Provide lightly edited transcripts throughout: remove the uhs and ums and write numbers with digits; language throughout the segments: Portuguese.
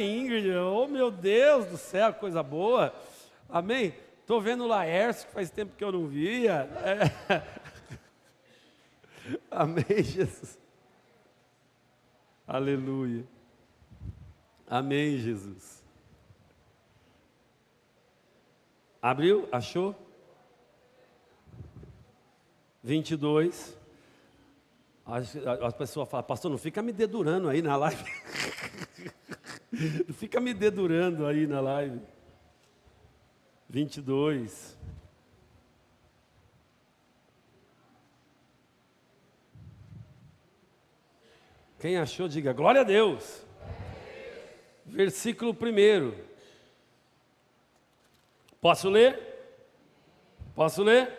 Ingrid, oh meu Deus do céu, coisa boa, amém? Estou vendo o Laércio, que faz tempo que eu não via, amém, Jesus, aleluia, amém, Jesus. Abriu? Achou? 22. As pessoas falam, pastor, não fica me dedurando aí na live. Não fica me dedurando aí na live. 22. Quem achou, diga glória a Deus. Versículo 1. Posso ler? Posso ler?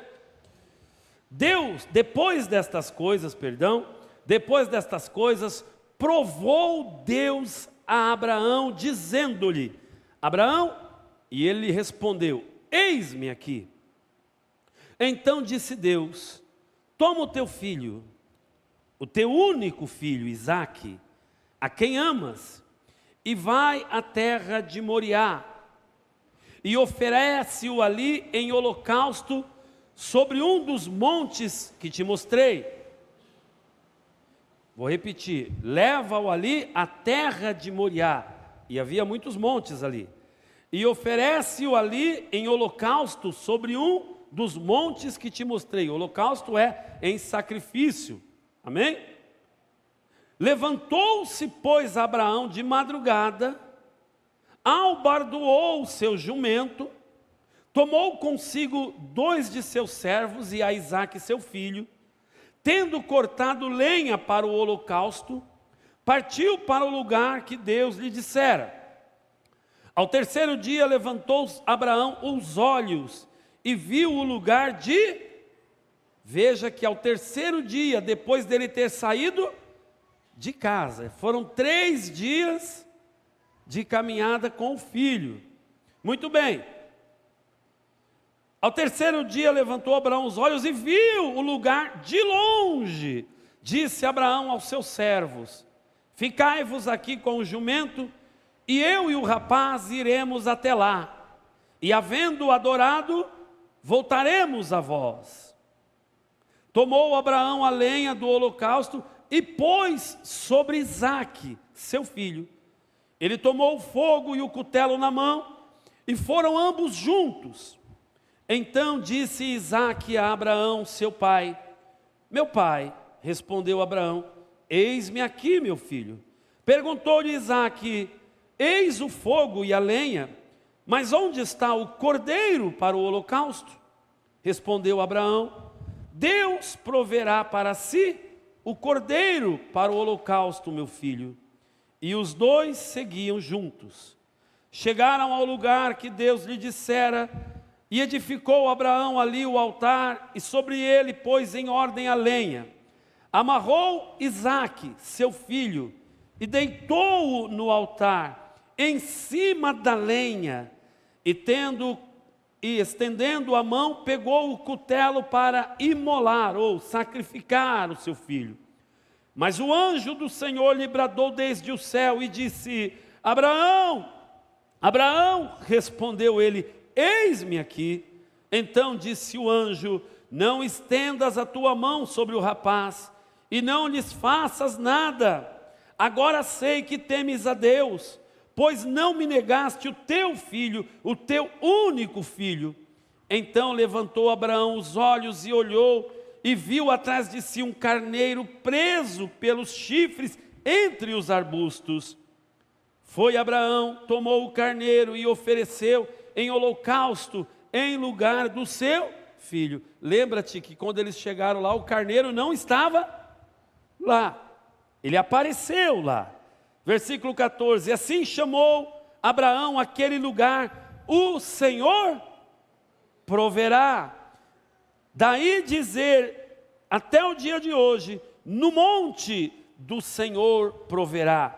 Deus, depois destas coisas, provou Deus a Abraão, dizendo-lhe, Abraão, e ele lhe respondeu, eis-me aqui. Então disse Deus, toma o teu filho, o teu único filho, Isaque, a quem amas, e vai à terra de Moriá, e oferece-o ali em holocausto, sobre um dos montes que te mostrei. Vou repetir, leva-o ali à terra de Moriá, e havia muitos montes ali, e oferece-o ali em holocausto sobre um dos montes que te mostrei. O holocausto é em sacrifício, amém? Levantou-se, pois, Abraão de madrugada, albardoou o seu jumento, tomou consigo 2 de seus servos e a Isaque seu filho, tendo cortado lenha para o holocausto, partiu para o lugar que Deus lhe dissera. Ao terceiro dia levantou Abraão os olhos e viu o lugar de... Veja que ao terceiro dia, depois dele ter saído de casa, foram 3 dias de caminhada com o filho. Muito bem. Ao terceiro dia levantou Abraão os olhos e viu o lugar de longe. Disse Abraão aos seus servos, ficai-vos aqui com o jumento, e eu e o rapaz iremos até lá. E havendo adorado, voltaremos a vós. Tomou Abraão a lenha do holocausto e pôs sobre Isaque, seu filho. Ele tomou o fogo e o cutelo na mão, e foram ambos juntos. Então disse Isaque a Abraão, seu pai, meu pai, respondeu Abraão, eis-me aqui, meu filho. Perguntou-lhe Isaque, eis o fogo e a lenha, mas onde está o cordeiro para o holocausto? Respondeu Abraão, Deus proverá para si o cordeiro para o holocausto, meu filho. E os dois seguiam juntos. Chegaram ao lugar que Deus lhe dissera, e edificou Abraão ali o altar, e sobre ele pôs em ordem a lenha. Amarrou Isaque, seu filho, e deitou-o no altar, em cima da lenha, e estendendo a mão, pegou o cutelo para imolar, ou sacrificar o seu filho. Mas o anjo do Senhor lhe bradou desde o céu, e disse, Abraão, Abraão, respondeu ele, eis-me aqui. Então disse o anjo, não estendas a tua mão sobre o rapaz, e não lhes faças nada. Agora sei que temes a Deus, pois não me negaste o teu filho, o teu único filho. Então levantou Abraão os olhos e olhou, e viu atrás de si um carneiro preso pelos chifres entre os arbustos. Foi Abraão, tomou o carneiro e ofereceu em holocausto, em lugar do seu filho. Lembra-te que quando eles chegaram lá, o carneiro não estava lá. Ele apareceu lá. Versículo 14, assim chamou Abraão aquele lugar, o Senhor proverá. Daí dizer, até o dia de hoje, no monte do Senhor proverá.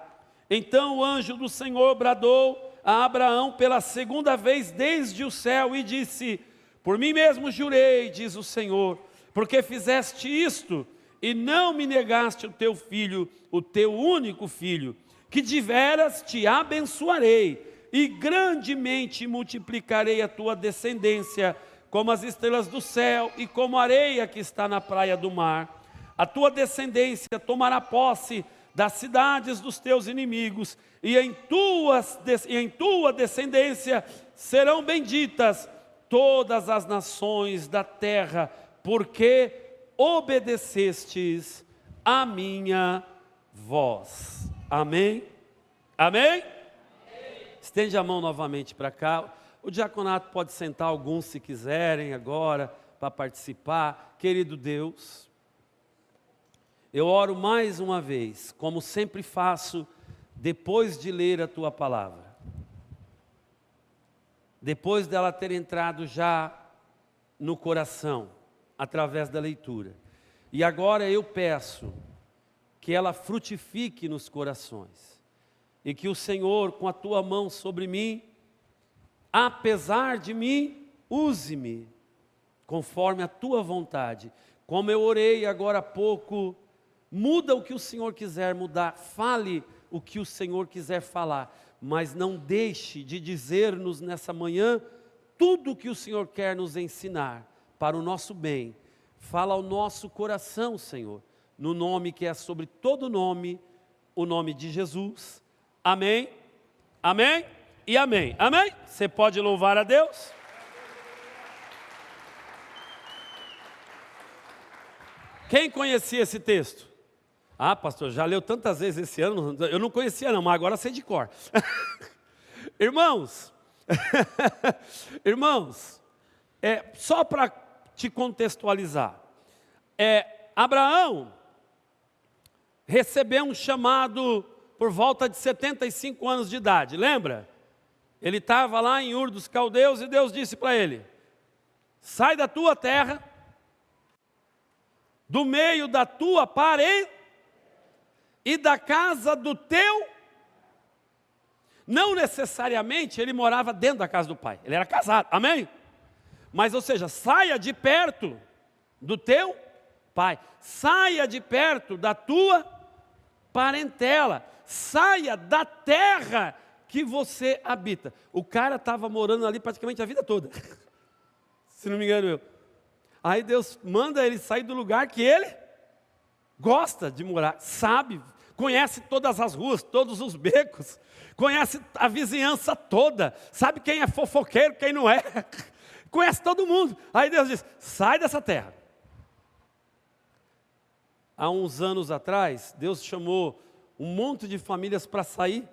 Então o anjo do Senhor bradou a Abraão pela segunda vez desde o céu e disse, por mim mesmo jurei, diz o Senhor, porque fizeste isto e não me negaste o teu filho, o teu único filho, que de veras te abençoarei, e grandemente multiplicarei a tua descendência, como as estrelas do céu, e como a areia que está na praia do mar. A tua descendência tomará posse das cidades dos teus inimigos, e em tua descendência serão benditas todas as nações da terra, porque obedecestes a minha voz. Amém? Amém? Estende a mão novamente para cá. O diaconato pode sentar alguns se quiserem agora para participar. Querido Deus, eu oro mais uma vez, como sempre faço, depois de ler a Tua palavra. Depois dela ter entrado já no coração, através da leitura. E agora eu peço que ela frutifique nos corações. E que o Senhor, com a Tua mão sobre mim, apesar de mim, use-me, conforme a Tua vontade. Como eu orei agora há pouco, muda o que o Senhor quiser mudar, fale o que o Senhor quiser falar, mas não deixe de dizer-nos nessa manhã tudo o que o Senhor quer nos ensinar, para o nosso bem. Fala ao nosso coração, Senhor, no nome que é sobre todo nome, o nome de Jesus. Amém, amém e amém. Amém? Você pode louvar a Deus? Quem conhecia esse texto? Ah, pastor, já leu tantas vezes esse ano, eu não conhecia não, mas agora sei de cor. Irmãos, irmãos, só para te contextualizar, Abraão recebeu um chamado por volta de 75 anos de idade, lembra? Ele estava lá em Ur dos Caldeus e Deus disse para ele: sai da tua terra, do meio da tua parentela e da casa do teu. Não necessariamente ele morava dentro da casa do pai, ele era casado, amém? Mas, ou seja, saia de perto do teu pai, saia de perto da tua parentela, saia da terra que você habita. O cara estava morando ali praticamente a vida toda, se não me engano eu. Aí Deus manda ele sair do lugar que ele gosta de morar, sabe, conhece todas as ruas, todos os becos, conhece a vizinhança toda, sabe quem é fofoqueiro, quem não é, conhece todo mundo. Aí Deus diz: sai dessa terra. Há uns anos atrás, Deus chamou um monte de famílias para sair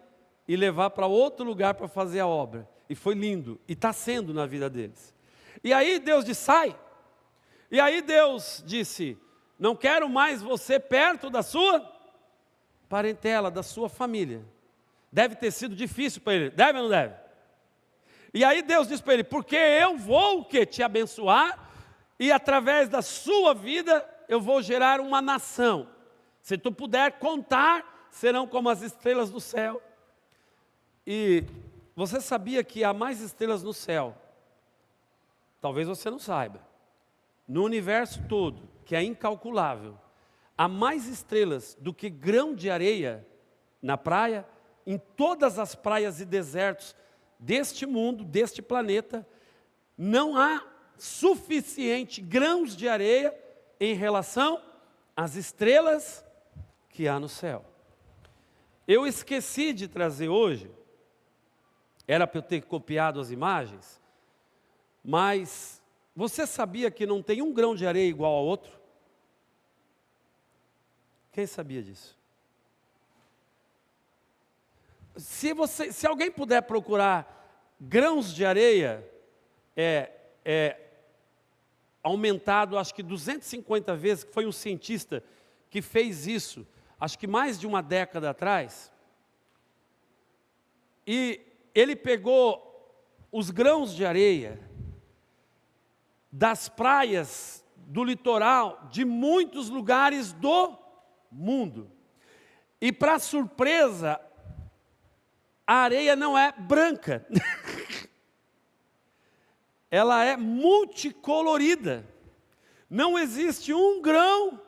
e levar para outro lugar para fazer a obra. E foi lindo, e está sendo na vida deles. E aí Deus disse: sai. E aí Deus disse: não quero mais você perto da sua parentela, da sua família. Deve ter sido difícil para ele, deve ou não deve? E aí Deus disse para ele: porque eu vou te abençoar, e através da sua vida eu vou gerar uma nação. Se tu puder contar, serão como as estrelas do céu. E você sabia que há mais estrelas no céu? Talvez você não saiba. No universo todo, que é incalculável, há mais estrelas do que grão de areia na praia, em todas as praias e desertos deste mundo, deste planeta. Não há suficiente grãos de areia em relação às estrelas que há no céu. Eu esqueci de trazer hoje, era para eu ter copiado as imagens, mas você sabia que não tem um grão de areia igual ao outro? Quem sabia disso? Se alguém puder procurar grãos de areia, aumentado acho que 250 vezes, que foi um cientista que fez isso, acho que mais de uma década atrás, e ele pegou os grãos de areia das praias do litoral de muitos lugares do mundo, e para surpresa, a areia não é branca, ela é multicolorida, não existe um grão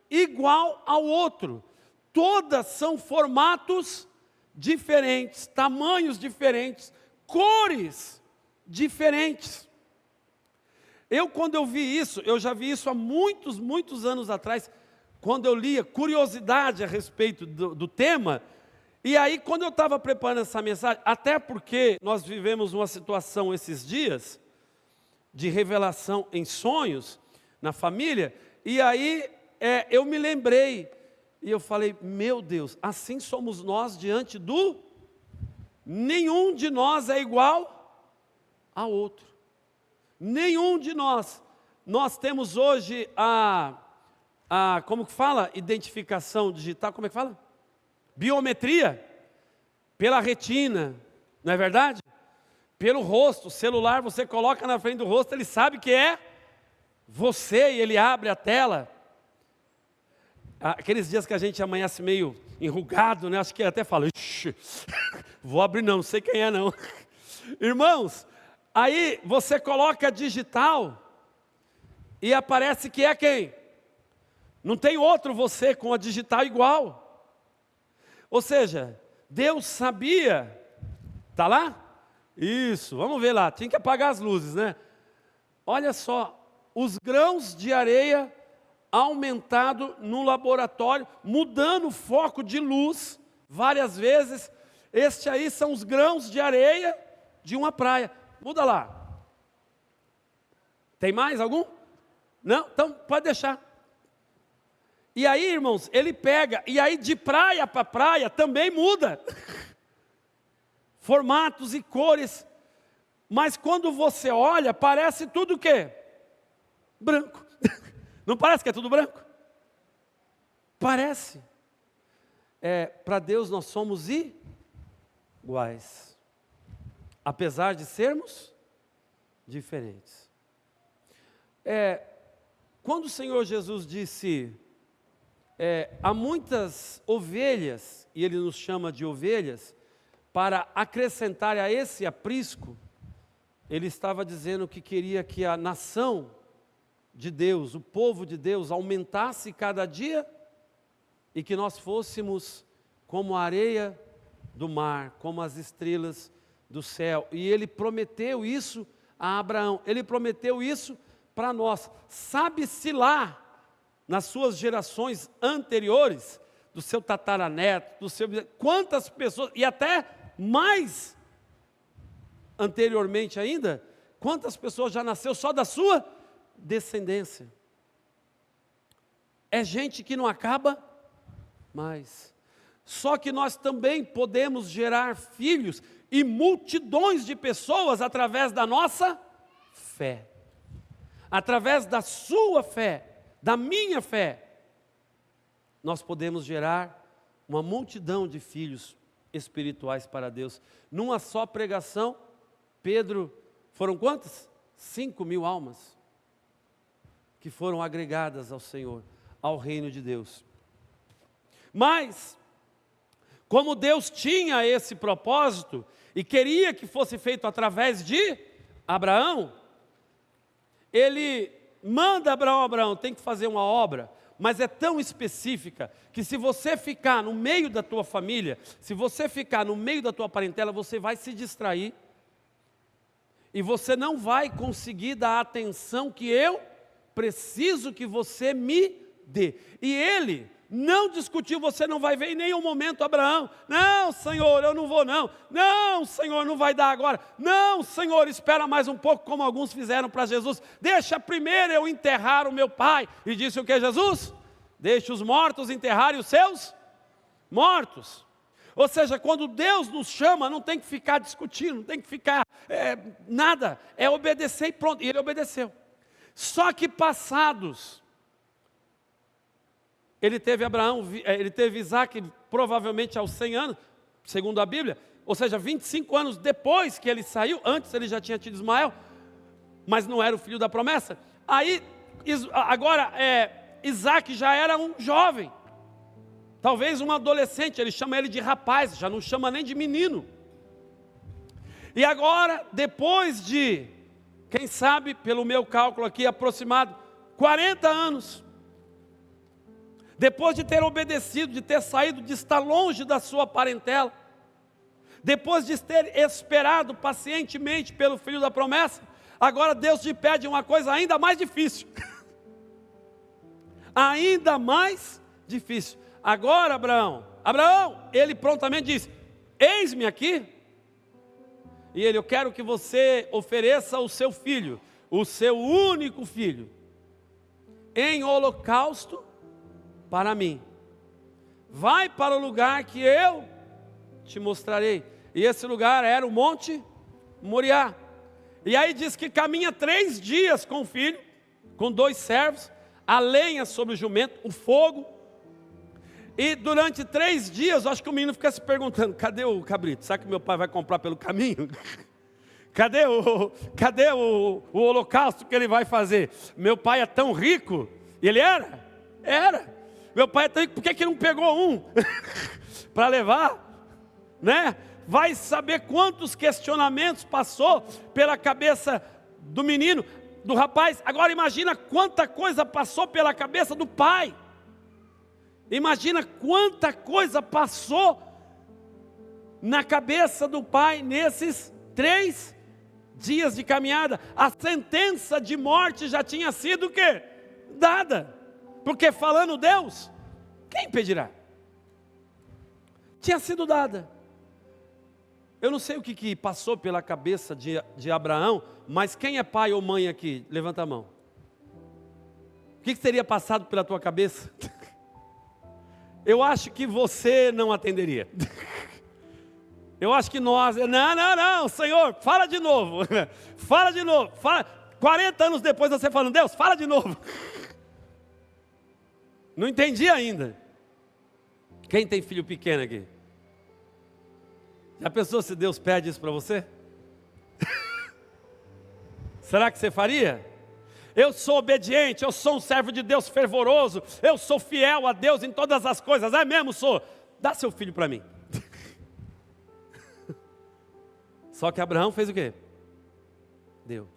igual ao outro, todas são formatos diferentes, tamanhos diferentes, cores diferentes. Quando eu vi isso, eu já vi isso há muitos anos atrás, quando eu lia curiosidade a respeito do tema. E aí, quando eu estava preparando essa mensagem, até porque nós vivemos uma situação esses dias, de revelação em sonhos, na família, e aí eu me lembrei, e eu falei, meu Deus, assim somos nós diante do... Nenhum de nós é igual a outro. Nenhum de nós. Nós temos hoje como que fala? Identificação digital, como é que fala? Biometria, pela retina, não é verdade? Pelo rosto, o celular você coloca na frente do rosto, ele sabe que é você e ele abre a tela. Aqueles dias que a gente amanhece meio enrugado, né? Acho que até fala, vou abrir não sei quem é não. Irmãos, aí você coloca digital e aparece que é quem? Não tem outro você com a digital igual. Ou seja, Deus sabia, está lá? Isso, vamos ver lá, tinha que apagar as luzes, né? Olha só, os grãos de areia aumentado no laboratório, mudando o foco de luz várias vezes. Este aí são os grãos de areia de uma praia. Muda lá. Tem mais algum? Não? Então pode deixar. E aí, irmãos, ele pega, e aí de praia para praia também muda. Formatos e cores. Mas quando você olha, parece tudo o quê? Branco. Não parece que é tudo branco? Parece. Para Deus nós somos iguais. Apesar de sermos diferentes. Quando o Senhor Jesus disse... há muitas ovelhas, e Ele nos chama de ovelhas, para acrescentar a esse aprisco, Ele estava dizendo que queria que a nação de Deus, o povo de Deus, aumentasse cada dia, e que nós fôssemos como a areia do mar, como as estrelas do céu. E Ele prometeu isso a Abraão, Ele prometeu isso para nós. Sabe-se lá, nas suas gerações anteriores, do seu tataraneto, quantas pessoas, e até mais anteriormente ainda, quantas pessoas já nasceu só da sua descendência. É gente que não acaba mais. Só que nós também podemos gerar filhos e multidões de pessoas através da nossa fé. Através da sua fé, da minha fé, nós podemos gerar uma multidão de filhos espirituais para Deus. Numa só pregação, Pedro, foram quantas? 5.000 almas que foram agregadas ao Senhor, ao reino de Deus. Mas, como Deus tinha esse propósito e queria que fosse feito através de Abraão, Ele manda Abraão, tem que fazer uma obra, mas é tão específica, que se você ficar no meio da tua família, se você ficar no meio da tua parentela, você vai se distrair, e você não vai conseguir dar a atenção que eu preciso que você me dê. E ele não discutiu, você não vai ver em nenhum momento Abraão, não Senhor, eu não vou não, não Senhor, não vai dar agora, não Senhor, espera mais um pouco, como alguns fizeram para Jesus, deixa primeiro eu enterrar o meu pai, e disse o que Jesus? Deixa os mortos enterrarem os seus mortos. Ou seja, quando Deus nos chama, não tem que ficar discutindo, não tem que ficar nada, é obedecer e pronto, e ele obedeceu. Só que passados, ele teve ele teve Isaac provavelmente aos 100 anos, segundo a Bíblia, ou seja, 25 anos depois que ele saiu, antes ele já tinha tido Ismael, mas não era o filho da promessa. Aí, agora, Isaac já era um jovem, talvez um adolescente, ele chama ele de rapaz, já não chama nem de menino. E agora, depois de, quem sabe, pelo meu cálculo aqui, aproximado, 40 anos, depois de ter obedecido, de ter saído, de estar longe da sua parentela, depois de ter esperado pacientemente pelo filho da promessa, agora Deus te pede uma coisa ainda mais difícil. Ainda mais difícil. Agora, Abraão, ele prontamente diz: eis-me aqui. E ele: eu quero que você ofereça o seu filho, o seu único filho, em holocausto para mim. Vai para o lugar que eu te mostrarei. E esse lugar era o Monte Moriá. E aí diz que caminha 3 dias com o filho, com 2 servos, a lenha sobre o jumento, o fogo. E durante 3 dias, eu acho que o menino fica se perguntando: cadê o cabrito? Será que meu pai vai comprar pelo caminho? Cadê o holocausto que ele vai fazer? Meu pai é tão rico. E ele era. Meu pai é tão rico, por que não pegou um para levar? Né? Vai saber quantos questionamentos passou pela cabeça do menino, do rapaz. Agora imagina quanta coisa passou pela cabeça do pai. Imagina quanta coisa passou na cabeça do pai nesses 3 dias de caminhada. A sentença de morte já tinha sido o quê? Dada. Porque falando Deus, quem impedirá? Tinha sido dada. Eu não sei o que passou pela cabeça de Abraão, mas quem é pai ou mãe aqui? Levanta a mão. O que teria passado pela tua cabeça? Eu acho que você não atenderia. Eu acho que nós... Não, Senhor, fala de novo. Fala de novo. 40 anos depois você falando: Deus, fala de novo. Não entendi ainda. Quem tem filho pequeno aqui? Já pensou se Deus pede isso para você? Será que você faria? Eu sou obediente, eu sou um servo de Deus fervoroso, eu sou fiel a Deus em todas as coisas. É mesmo, sou. Dá seu filho para mim. Só que Abraão fez o quê? Deu.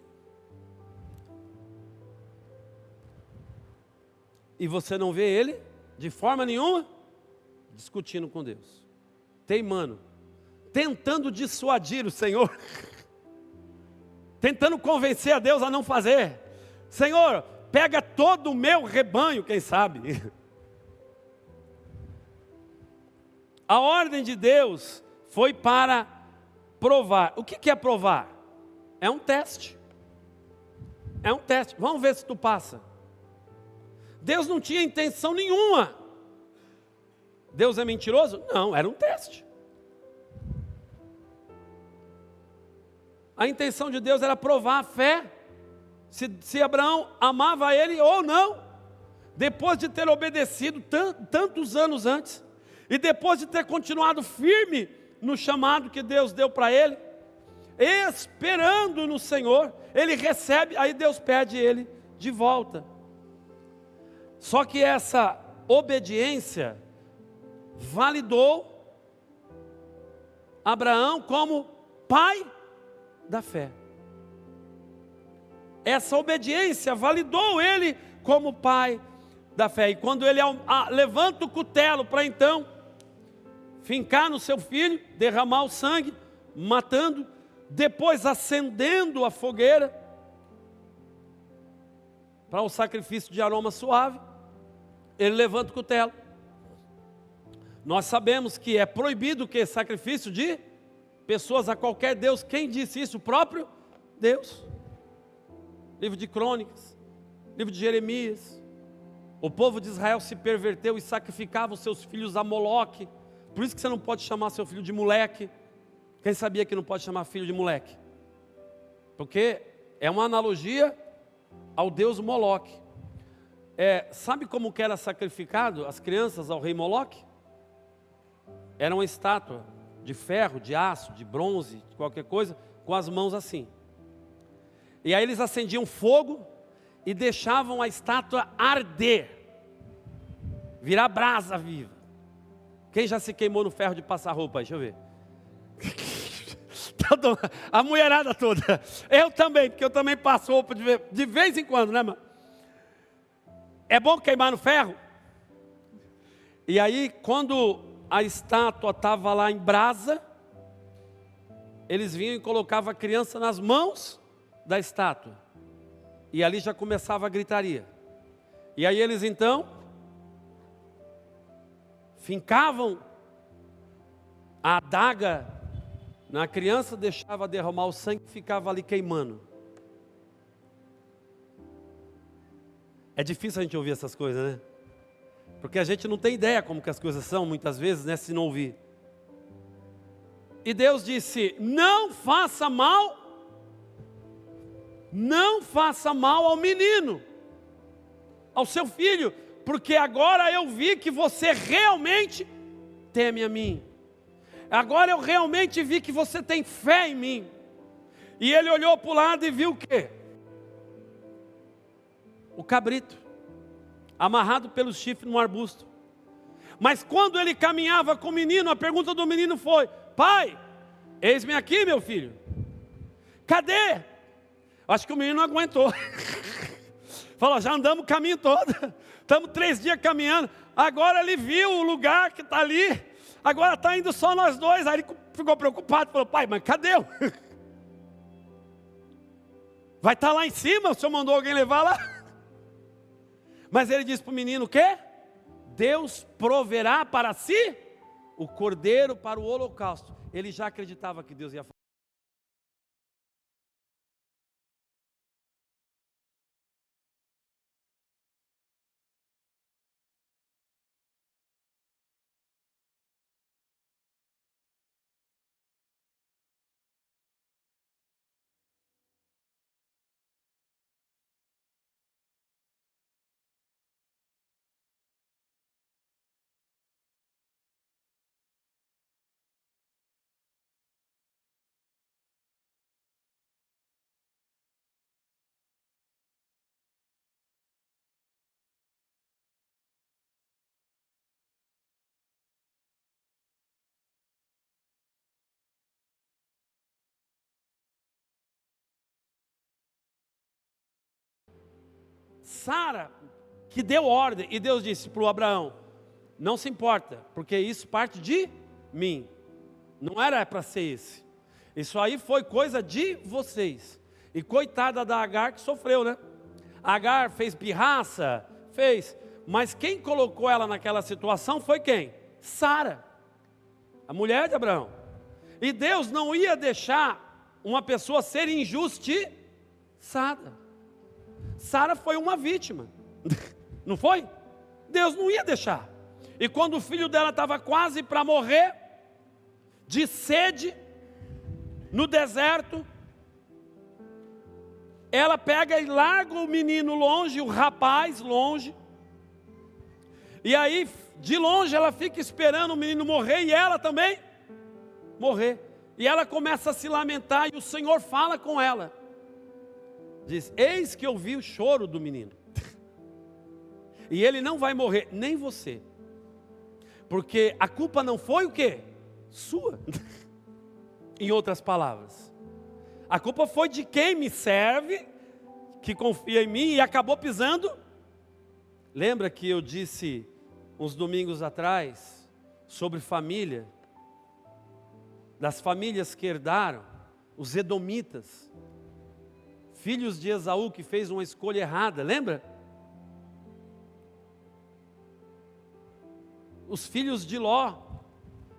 E você não vê ele, de forma nenhuma, discutindo com Deus, teimando, tentando dissuadir o Senhor, tentando convencer a Deus a não fazer. Senhor, pega todo o meu rebanho, quem sabe. A ordem de Deus foi para provar. O que é provar? É um teste. É um teste. Vamos ver se tu passa. Deus não tinha intenção nenhuma. Deus é mentiroso? Não, era um teste. A intenção de Deus era provar a fé, se Abraão amava ele ou não, depois de ter obedecido tantos anos antes, e depois de ter continuado firme no chamado que Deus deu para ele, esperando no Senhor, ele recebe, aí Deus pede ele de volta. Só que essa obediência validou Abraão como pai da fé. Essa obediência validou ele como pai da fé. E quando ele levanta o cutelo para então fincar no seu filho, derramar o sangue, matando, depois acendendo a fogueira para o sacrifício de aroma suave, ele levanta o cutelo. Nós sabemos que é proibido que sacrifício de pessoas a qualquer Deus. Quem disse isso? O próprio Deus. Livro de Crônicas, livro de Jeremias. O povo de Israel se perverteu e sacrificava os seus filhos a Moloque. Por isso que você não pode chamar seu filho de moleque. Quem sabia que não pode chamar filho de moleque? Porque é uma analogia ao deus Moloque. Sabe como que era sacrificado as crianças ao rei Moloque? Era uma estátua de ferro, de aço, de bronze, de qualquer coisa, com as mãos assim. E aí eles acendiam fogo e deixavam a estátua arder, virar brasa viva. Quem já se queimou no ferro de passar roupa aí? Deixa eu ver. A mulherada toda. Eu também, porque eu também passo roupa de vez em quando, né, mano? É bom queimar no ferro? E aí, quando a estátua estava lá em brasa, eles vinham e colocavam a criança nas mãos da estátua. E ali já começava a gritaria. E aí eles então fincavam a adaga na criança, deixava derramar o sangue e ficava ali queimando. É difícil a gente ouvir essas coisas, né? Porque a gente não tem ideia como que as coisas são, muitas vezes, né, se não ouvir. E Deus disse: não faça mal ao menino, ao seu filho, porque agora eu vi que você realmente teme a mim. Agora eu realmente vi que você tem fé em mim. E ele olhou para o lado e viu o quê? O cabrito, amarrado pelos chifres num arbusto. Mas quando ele caminhava com o menino, a pergunta do menino foi: pai, eis-me aqui, meu filho. Cadê? Acho que o menino não aguentou. Falou: já andamos o caminho todo. Estamos 3 dias caminhando. Agora ele viu o lugar que está ali. Agora está indo só nós dois. Aí ele ficou preocupado. Falou: pai, mas cadê? Vai estar lá em cima? O senhor mandou alguém levar lá? Mas ele disse para o menino: o quê? Deus proverá para si o cordeiro para o holocausto. Ele já acreditava que Deus ia fazer. Sara, que deu ordem, e Deus disse para o Abraão: não se importa, porque isso parte de mim, não era para ser esse, isso aí foi coisa de vocês. E coitada da Agar que sofreu, né? Agar fez pirraça, mas quem colocou ela naquela situação foi quem? Sara, a mulher de Abraão. E Deus não ia deixar uma pessoa ser injustiçada. Sara foi uma vítima, não foi? Deus não ia deixar. E quando o filho dela estava quase para morrer, de sede, no deserto, ela pega e larga o menino longe, o rapaz longe, e aí de longe ela fica esperando o menino morrer e ela também morrer. E ela começa a se lamentar e o Senhor fala com ela. Diz: eis que eu vi o choro do menino. E ele não vai morrer, nem você. Porque a culpa não foi o quê? Sua. Em outras palavras, a culpa foi de quem me serve, que confia em mim e acabou pisando. Lembra que eu disse uns domingos atrás sobre família? Das famílias que herdaram, os edomitas, filhos de Esaú, que fez uma escolha errada, lembra? Os filhos de Ló.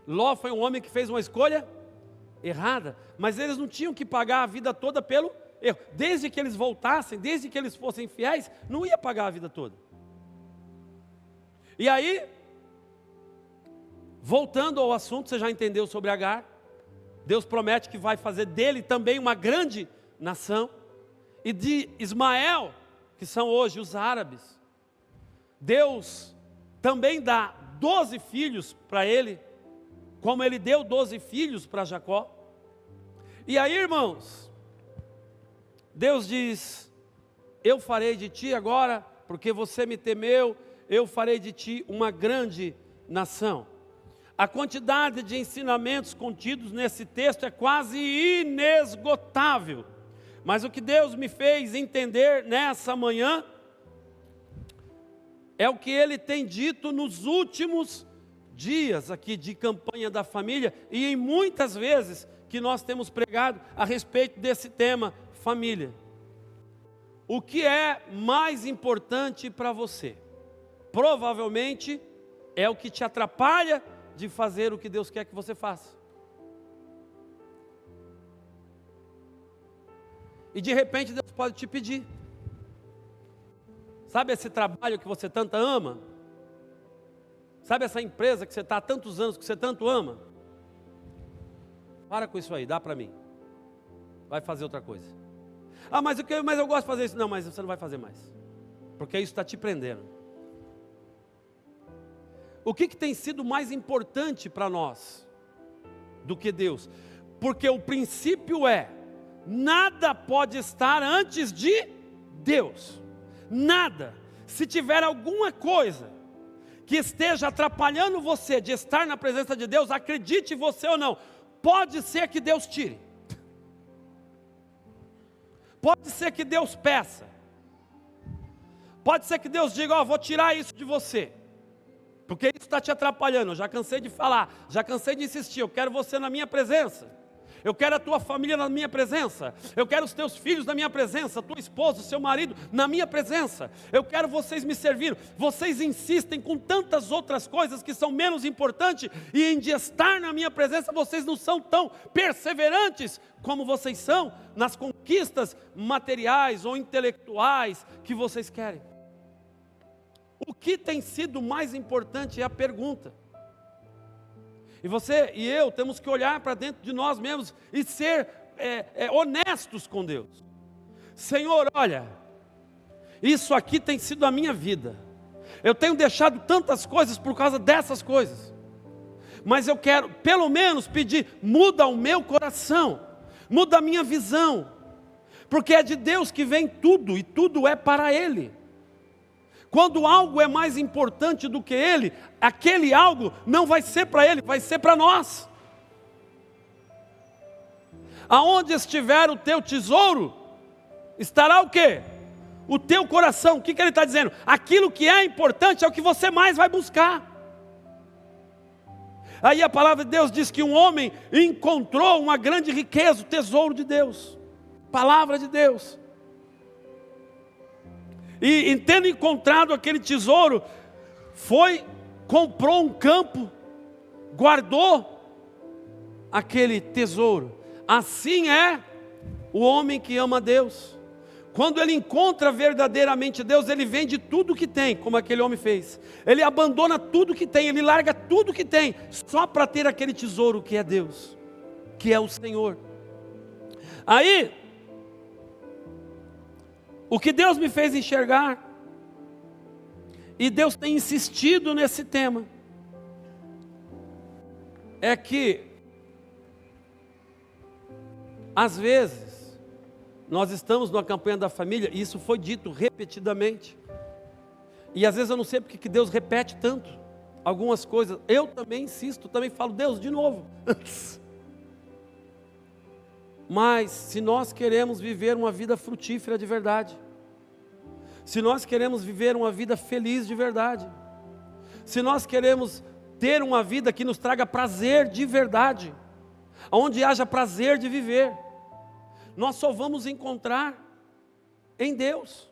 Ló foi um homem que fez uma escolha errada, mas eles não tinham que pagar a vida toda pelo erro. Desde que eles voltassem, desde que eles fossem fiéis, não ia pagar a vida toda. E aí, voltando ao assunto, você já entendeu sobre Agar. Deus promete que vai fazer dele também uma grande nação. E de Ismael, que são hoje os árabes, Deus também dá 12 filhos para ele, como ele deu 12 filhos para Jacó. E aí, irmãos, Deus diz: eu farei de ti agora, porque você me temeu, eu farei de ti uma grande nação. A quantidade de ensinamentos contidos nesse texto é quase inesgotável. Mas o que Deus me fez entender nessa manhã é o que Ele tem dito nos últimos dias aqui de campanha da família, e em muitas vezes que nós temos pregado a respeito desse tema, família. O que é mais importante para você? Provavelmente é o que te atrapalha de fazer o que Deus quer que você faça. E de repente Deus pode te pedir. Sabe esse trabalho que você tanto ama? Sabe essa empresa que você está há tantos anos, que você tanto ama? Para com isso aí, dá para mim. Vai fazer outra coisa. Ah, mas eu gosto de fazer isso. Não, mas você não vai fazer mais. Porque isso está te prendendo. O que tem sido mais importante para nós do que Deus? Porque o princípio é, nada pode estar antes de Deus. Nada. Se tiver alguma coisa que esteja atrapalhando você de estar na presença de Deus, acredite você ou não, pode ser que Deus tire. Pode ser que Deus peça. Pode ser que Deus diga, ó, vou tirar isso de você. Porque isso está te atrapalhando. Eu já cansei de falar, já cansei de insistir. Eu quero você na minha presença. Eu quero a tua família na minha presença. Eu quero os teus filhos na minha presença. A tua esposa, o seu marido na minha presença. Eu quero vocês me servir. Vocês insistem com tantas outras coisas que são menos importantes. E em de estar na minha presença, vocês não são tão perseverantes como vocês são nas conquistas materiais ou intelectuais que vocês querem. O que tem sido mais importante é a pergunta. E você e eu temos que olhar para dentro de nós mesmos e ser honestos com Deus. Senhor, olha, isso aqui tem sido a minha vida. Eu tenho deixado tantas coisas por causa dessas coisas. Mas eu quero, pelo menos, pedir, muda o meu coração, muda a minha visão. Porque é de Deus que vem tudo e tudo é para Ele. Quando algo é mais importante do que Ele, aquele algo não vai ser para Ele, vai ser para nós. Aonde estiver o teu tesouro, estará o quê? O teu coração. O que Ele está dizendo? Aquilo que é importante é o que você mais vai buscar. Aí a palavra de Deus diz que um homem encontrou uma grande riqueza, o tesouro de Deus. Palavra de Deus. E tendo encontrado aquele tesouro, comprou um campo, guardou aquele tesouro. Assim é o homem que ama Deus. Quando ele encontra verdadeiramente Deus, ele vende tudo que tem, como aquele homem fez. Ele abandona tudo que tem, ele larga tudo que tem, só para ter aquele tesouro que é Deus, que é o Senhor. Aí, o que Deus me fez enxergar, e Deus tem insistido nesse tema, é que, às vezes, nós estamos numa campanha da família, e isso foi dito repetidamente, e às vezes eu não sei porque que Deus repete tanto, algumas coisas, eu também insisto, também falo, Deus, de novo. Mas, se nós queremos viver uma vida frutífera de verdade, se nós queremos viver uma vida feliz de verdade, se nós queremos ter uma vida que nos traga prazer de verdade, onde haja prazer de viver, nós só vamos encontrar em Deus.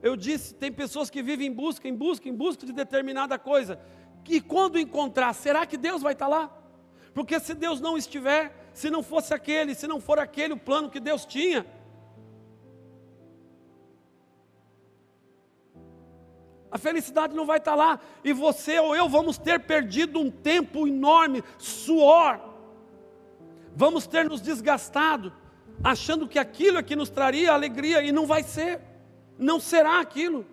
Eu disse, tem pessoas que vivem em busca de determinada coisa, que quando encontrar, será que Deus vai estar lá? Porque se Deus não estiver, se não fosse aquele, se não for aquele o plano que Deus tinha, a felicidade não vai estar lá, e você ou eu vamos ter perdido um tempo enorme, suor, vamos ter nos desgastado, achando que aquilo é que nos traria alegria, e não vai ser, não será aquilo.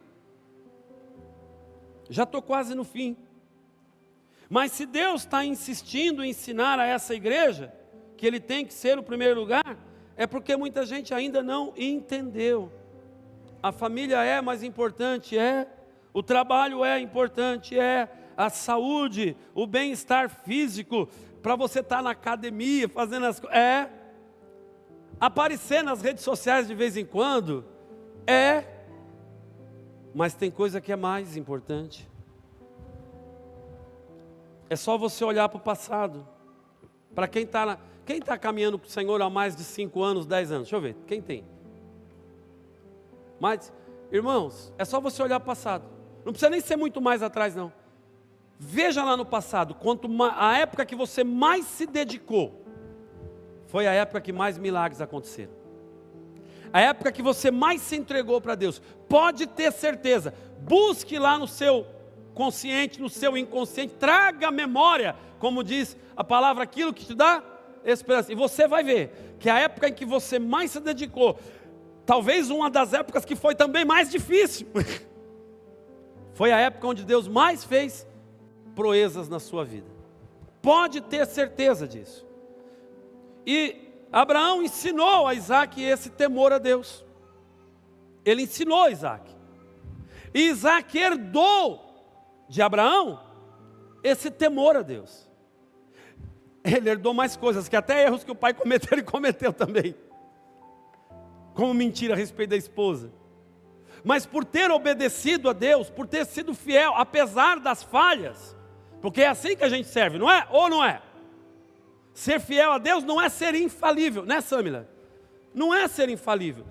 Já estou quase no fim, mas se Deus está insistindo em ensinar a essa igreja, que Ele tem que ser o primeiro lugar, é porque muita gente ainda não entendeu. A família é mais importante, o trabalho é importante, a saúde, o bem-estar físico, para você estar na academia, fazendo as coisas, aparecer nas redes sociais de vez em quando, mas tem coisa que é mais importante. É só você olhar para o passado, para quem está Quem está caminhando com o Senhor há mais de 5 anos, 10 anos? Deixa eu ver, quem tem? Mas, irmãos, é só você olhar para o passado. Não precisa nem ser muito mais atrás, não. Veja lá no passado, a época que você mais se dedicou, foi a época que mais milagres aconteceram. A época que você mais se entregou para Deus. Pode ter certeza, busque lá no seu consciente, no seu inconsciente, traga à memória, como diz a palavra, aquilo que te dá esperança. E você vai ver que a época em que você mais se dedicou, talvez uma das épocas que foi também mais difícil, foi a época onde Deus mais fez proezas na sua vida. Pode ter certeza disso. E Abraão ensinou a Isaac esse temor a Deus. Ele ensinou a Isaac. E Isaac herdou de Abraão esse temor a Deus. Ele herdou mais coisas, que até erros que o pai cometeu, ele cometeu também. Como mentira a respeito da esposa. Mas por ter obedecido a Deus, por ter sido fiel, apesar das falhas, porque é assim que a gente serve, não é? Ou não é? Ser fiel a Deus não é ser infalível, né, Samila? Não é ser infalível.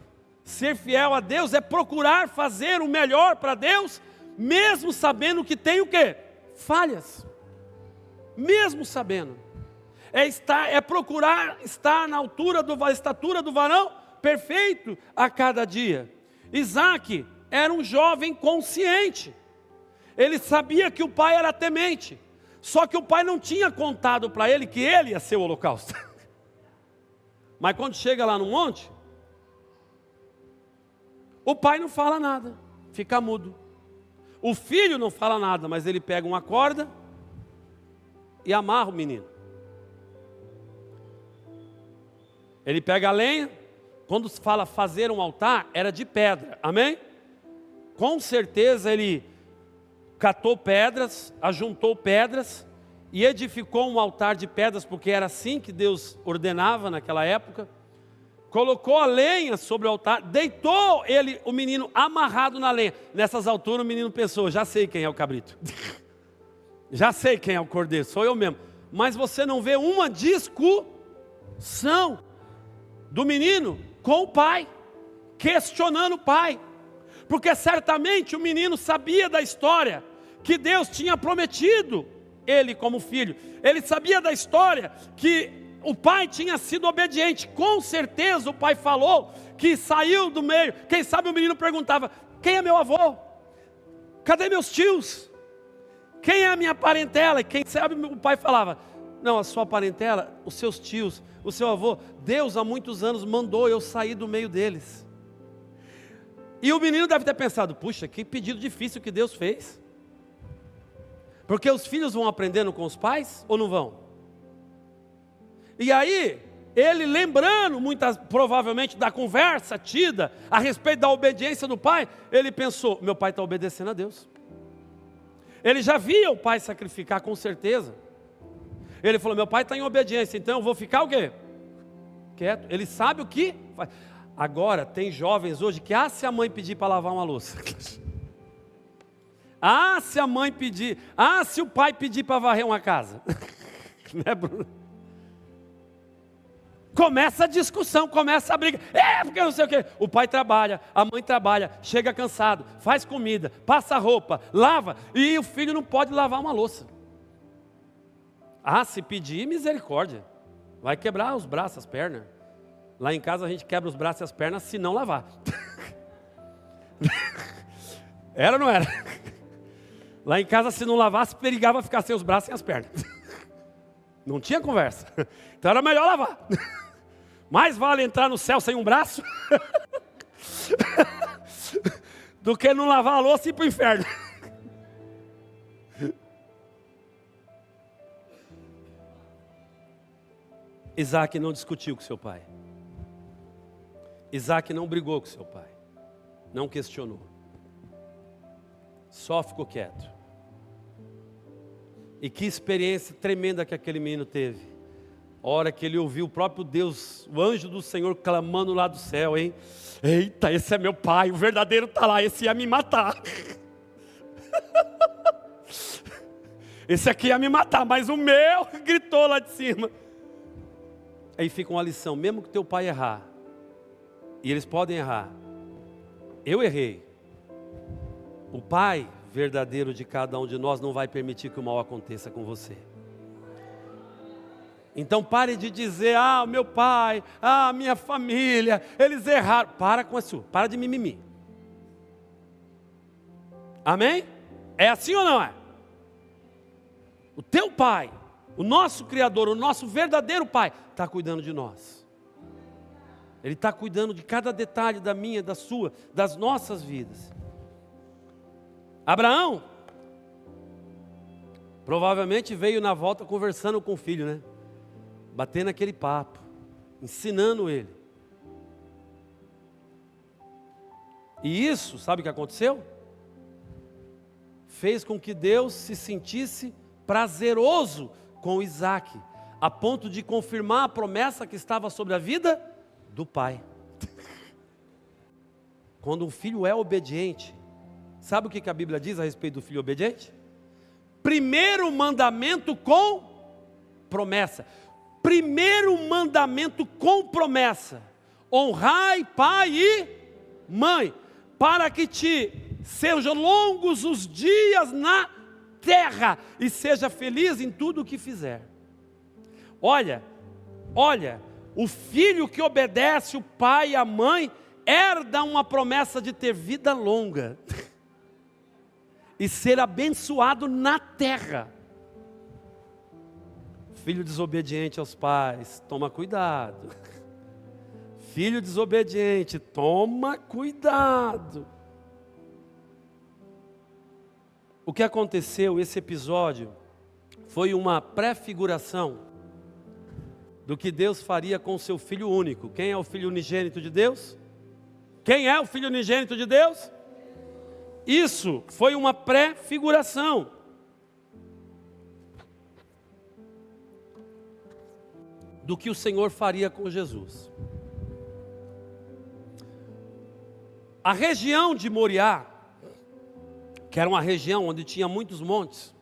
Ser fiel a Deus é procurar fazer o melhor para Deus, mesmo sabendo que tem o quê? Falhas. Mesmo sabendo. É procurar estar na altura da estatura do varão perfeito a cada dia. Isaac era um jovem consciente. Ele sabia que o pai era temente. Só que o pai não tinha contado para ele que ele ia ser o holocausto. Mas quando chega lá no monte, o pai não fala nada, fica mudo. O filho não fala nada, mas ele pega uma corda e amarra o menino. Ele pega a lenha, quando se fala fazer um altar, era de pedra, amém? Com certeza ele catou pedras, ajuntou pedras e edificou um altar de pedras, porque era assim que Deus ordenava naquela época. Colocou a lenha sobre o altar, deitou o menino amarrado na lenha. Nessas alturas o menino pensou, já sei quem é o cabrito. Já sei quem é o cordeiro, sou eu mesmo. Mas você não vê uma discussão do menino com o pai, questionando o pai. Porque certamente o menino sabia da história, que Deus tinha prometido ele como filho. Ele sabia da história que o pai tinha sido obediente. Com certeza o pai falou que saiu do meio. Quem sabe o menino perguntava, quem é meu avô? Cadê meus tios? Quem é a minha parentela? E quem sabe o pai falava, não, a sua parentela, os seus tios, o seu avô, Deus há muitos anos mandou eu sair do meio deles. E o menino deve ter pensado, puxa, que pedido difícil que Deus fez. Porque os filhos vão aprendendo com os pais ou não vão? E aí, ele lembrando provavelmente da conversa tida a respeito da obediência do pai, ele pensou, meu pai está obedecendo a Deus. Ele já via o pai sacrificar com certeza. Ele falou, meu pai está em obediência, então eu vou ficar o quê? Quieto. Ele sabe o que faz. Agora, tem jovens hoje que, se a mãe pedir para lavar uma louça. Se a mãe pedir. Se o pai pedir para varrer uma casa. Né, Bruno? Começa a discussão, começa a briga. Porque não sei o quê. O pai trabalha, a mãe trabalha, chega cansado, faz comida, passa roupa, lava. E o filho não pode lavar uma louça. Se pedir, misericórdia. Vai quebrar os braços, as pernas. Lá em casa a gente quebra os braços e as pernas se não lavar. Era ou não era? Lá em casa se não lavasse, perigava ficar sem os braços e as pernas. Não tinha conversa. Então era melhor lavar. Mais vale entrar no céu sem um braço do que não lavar a louça e ir para o inferno. Isaac não discutiu com seu pai. Isaac não brigou com seu pai. Não questionou. Só ficou quieto. E que experiência tremenda que aquele menino teve. A hora que ele ouviu o próprio Deus, o anjo do Senhor clamando lá do céu, hein? Eita, esse é meu pai, o verdadeiro está lá, esse ia me matar. Esse aqui ia me matar, mas o meu gritou lá de cima. Aí fica uma lição, mesmo que teu pai errar, e eles podem errar, eu errei, o pai verdadeiro de cada um de nós não vai permitir que o mal aconteça com você. Então pare de dizer, meu pai, minha família, eles erraram. Para com isso, para de mimimi. Amém? É assim ou não é? O teu pai, o nosso Criador, o nosso verdadeiro pai, está cuidando de nós. Ele está cuidando de cada detalhe da minha, da sua, das nossas vidas. Abraão, provavelmente veio na volta conversando com o filho, né? Batendo aquele papo, ensinando ele. E isso, sabe o que aconteceu? Fez com que Deus se sentisse prazeroso com Isaac, a ponto de confirmar a promessa que estava sobre a vida do pai. Quando um filho é obediente, sabe o que a Bíblia diz a respeito do filho obediente? Primeiro mandamento com promessa. Primeiro mandamento com promessa: honrai pai e mãe, para que te sejam longos os dias na terra e seja feliz em tudo o que fizer. Olha, o filho que obedece o pai e a mãe herda uma promessa de ter vida longa e ser abençoado na terra. Filho desobediente aos pais, toma cuidado. Filho desobediente, toma cuidado. O que aconteceu, esse episódio, foi uma prefiguração do que Deus faria com o seu Filho único. Quem é o Filho unigênito de Deus? Quem é o Filho unigênito de Deus? Isso foi uma prefiguração do que o Senhor faria com Jesus. A região de Moriá, que era uma região onde tinha muitos montes,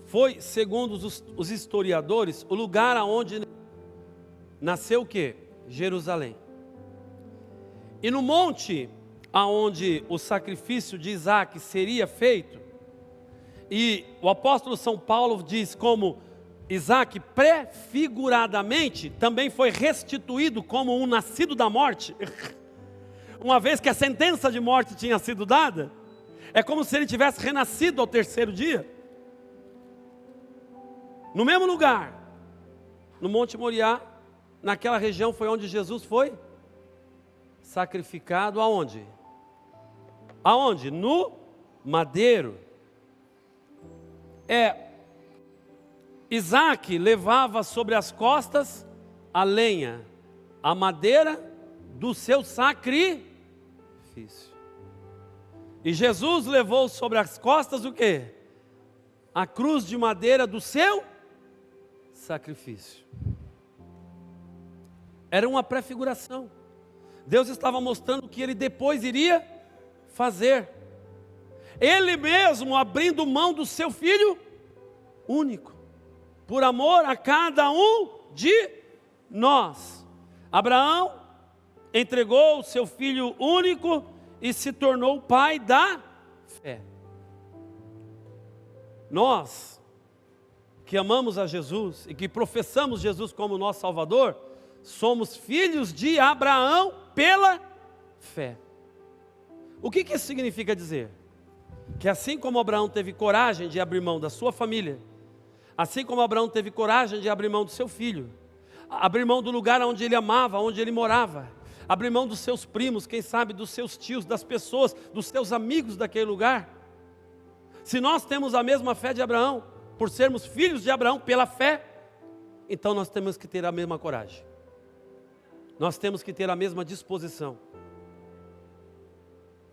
foi, segundo os historiadores, o lugar onde nasceu o quê? Jerusalém. E no monte aonde o sacrifício de Isaac seria feito, e o apóstolo São Paulo diz como Isaac prefiguradamente também foi restituído como um nascido da morte. Uma vez que a sentença de morte tinha sido dada, é como se ele tivesse renascido ao terceiro dia. No mesmo lugar, no Monte Moriá, naquela região foi onde Jesus foi sacrificado. Aonde? Aonde? No madeiro. Isaac levava sobre as costas a lenha, a madeira do seu sacrifício. E Jesus levou sobre as costas o quê? A cruz de madeira do seu sacrifício. Era uma prefiguração. Deus estava mostrando o que ele depois iria fazer. Ele mesmo abrindo mão do seu filho único, por amor a cada um de nós. Abraão entregou o seu filho único e se tornou o pai da fé. Nós, que amamos a Jesus e que professamos Jesus como nosso Salvador, somos filhos de Abraão pela fé. O que isso significa dizer? Que assim como Abraão teve coragem de abrir mão da sua família, assim como Abraão teve coragem de abrir mão do seu filho, abrir mão do lugar onde ele amava, onde ele morava, abrir mão dos seus primos, quem sabe dos seus tios, das pessoas, dos seus amigos daquele lugar. Se nós temos a mesma fé de Abraão, por sermos filhos de Abraão pela fé, então nós temos que ter a mesma coragem. Nós temos que ter a mesma disposição.